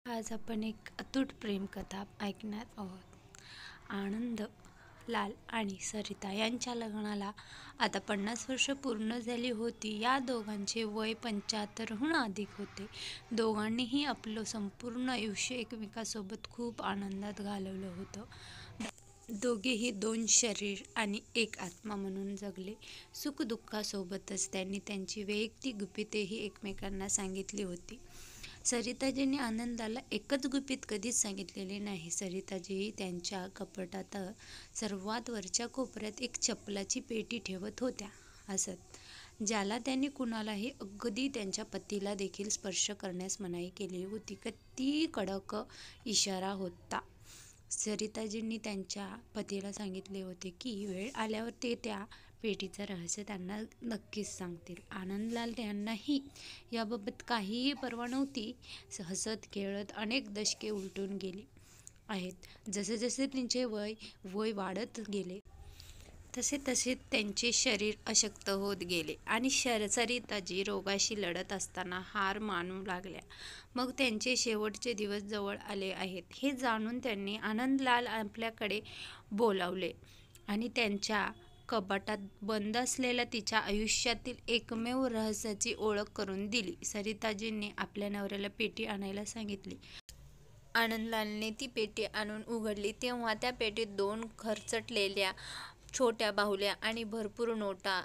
आज आपण एक अतूट प्रेमकथा ऐकणार आहोत. आनंद लाल आणि सरिता यांच्या लग्नाला आता 50 वर्ष पूर्ण झाली होती. या दोघांचे वय 75हून अधिक होते. दोघांनीही आपलं संपूर्ण आयुष्य एकमेकांसोबत खूप आनंदात घालवलं होतं. दोघेही दोन शरीर आणि एक आत्मा म्हणून जगले. सुखदुःखासोबतच त्यांनी त्यांची वैयक्तिक गुपितेही एकमेकांना सांगितली होती. सरिताजींनी आनंदाला एकच गुपित कधीच सांगितलेले नाही. सरिताजी त्यांच्या कपाटात सर्वात वरच्या कोपऱ्यात एक चप्पलाची पेटी ठेवत होत्या असत, ज्याला त्यांनी कुणालाही, अगदी त्यांच्या पतीला देखील स्पर्श करण्यास मनाई केली होती. किती कडक इशारा होता. सरिताजींनी त्यांच्या पतीला सांगितले होते की वेळ आल्यावर ते त्या पेटीचं रहस्य त्यांना नक्कीच सांगतील. आनंदलाल यांनाही याबाबत काहीही पर्वा नव्हती. हसत खेळत अनेक दशके उलटून गेली आहेत. जसे जसे त्यांचे वय वाढत गेले तसे तसे त्यांचे शरीर अशक्त होत गेले आणि सरिताजी रोगाशी लढत असताना हार मानू लागल्या. मग त्यांचे शेवटचे दिवस जवळ आले आहेत हे जाणून त्यांनी आनंदलाल आपल्याकडे बोलावले आणि त्यांच्या कपाटात बंद असलेल्या तिच्या आयुष्यातील एकमेव रहस्याची ओळख करून दिली. सरिताजींनी आपल्या नवऱ्याला पेटी आणायला सांगितली. आनंदलालने ती पेटी आणून उघडली तेव्हा त्या पेटीत 2 खरचटलेल्या छोट्या बाहुल्या आणि भरपूर नोटा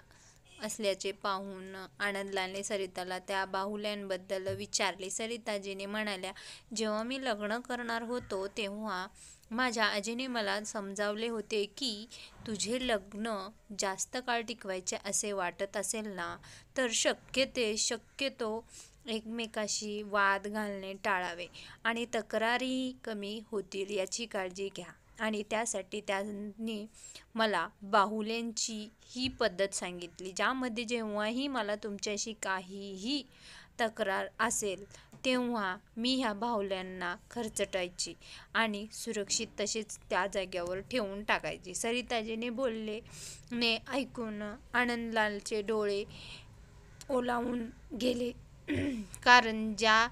असल्याचे पाहून आनंदलालने सरिताला त्या बाहुल्यांबद्दल विचारले. सरिताजीने म्हणाल्या, जेव्हा मी लग्न करणार होतो तेव्हा माझ्या आजीने मला समजावले होते की तुझे लग्न जास्त काळ टिकवायचे असे वाटत असेल ना, तर शक्यतो एकमेकाशी वाद घालणे टाळावे आणि तक्रारीही कमी होतील याची काळजी घ्या. आणि त्यासाठी त्यांनी मला बाहुल्यांची ही पद्धत सांगितली, ज्यामध्ये जेव्हाही मला तुमच्याशी काहीही तक्रार असेल तेव्हा मी ह्या बाहुल्यांना खरचटायची आणि सुरक्षित तसेच त्या जागेवर ठेवून टाकायची. सरिताजीने बोलणे ऐकून आनंदलालचे डोळे ओलावून गेले, कारण ज्या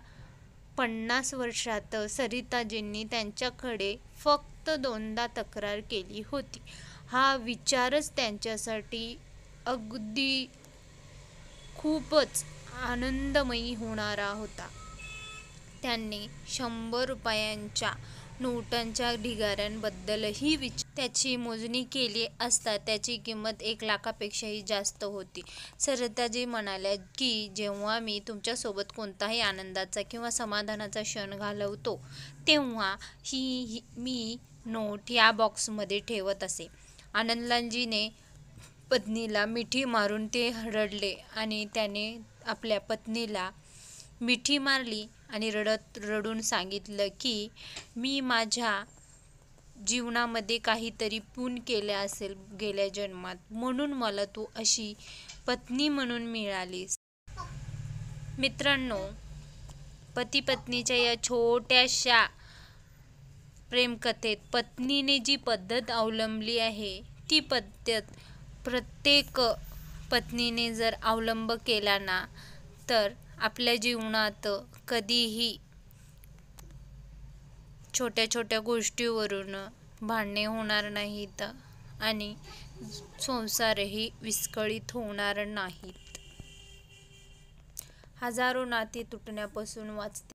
50 वर्षात सरिताजींनी त्यांच्याकडे फक्त 2दा तक्रार केली होती, हा विचारच त्यांच्यासाठी अगदी खूपच आनंदमयी होणारा होता. त्यांनी 100 रुपयांच्या नोटांच्या ढिगाऱ्यांबद्दलही त्याची मोजणी केली असता त्याची किंमत 1 लाखापेक्षाही जास्त होती. सरिताजी म्हणाल्या की जेव्हा मी तुमच्यासोबत कोणताही आनंदाचा किंवा समाधानाचा क्षण घालवतो तेव्हा मी नोट या बॉक्समध्ये ठेवत असे. आनंदलालजीने पत्नीला मिठी मारून ते रडले आणि त्याने आपल्या पत्नीला मिठी मारली आणि रडून सांगितलं की मी माझ्या जीवनामध्ये काहीतरी पुण्य केले असेल गेल्या जन्मात, म्हणून मला तू अशी पत्नी म्हणून मिळालीस. मित्रांनो, पती पत्नीच्या या छोट्याशा प्रेमकथेत पत्नीने जी पद्धत अवलंबली आहे ती पद्धत प्रत्येक पत्नीने जर अवलंब केला ना, तर आपल्या जीवनात कधीही छोट्या छोट्या गोष्टीवरून भांडणे होणार नाहीत आणि संसारही विस्कळीत होणार नाहीत. हजारो नाती तुटण्यापासून वाचते.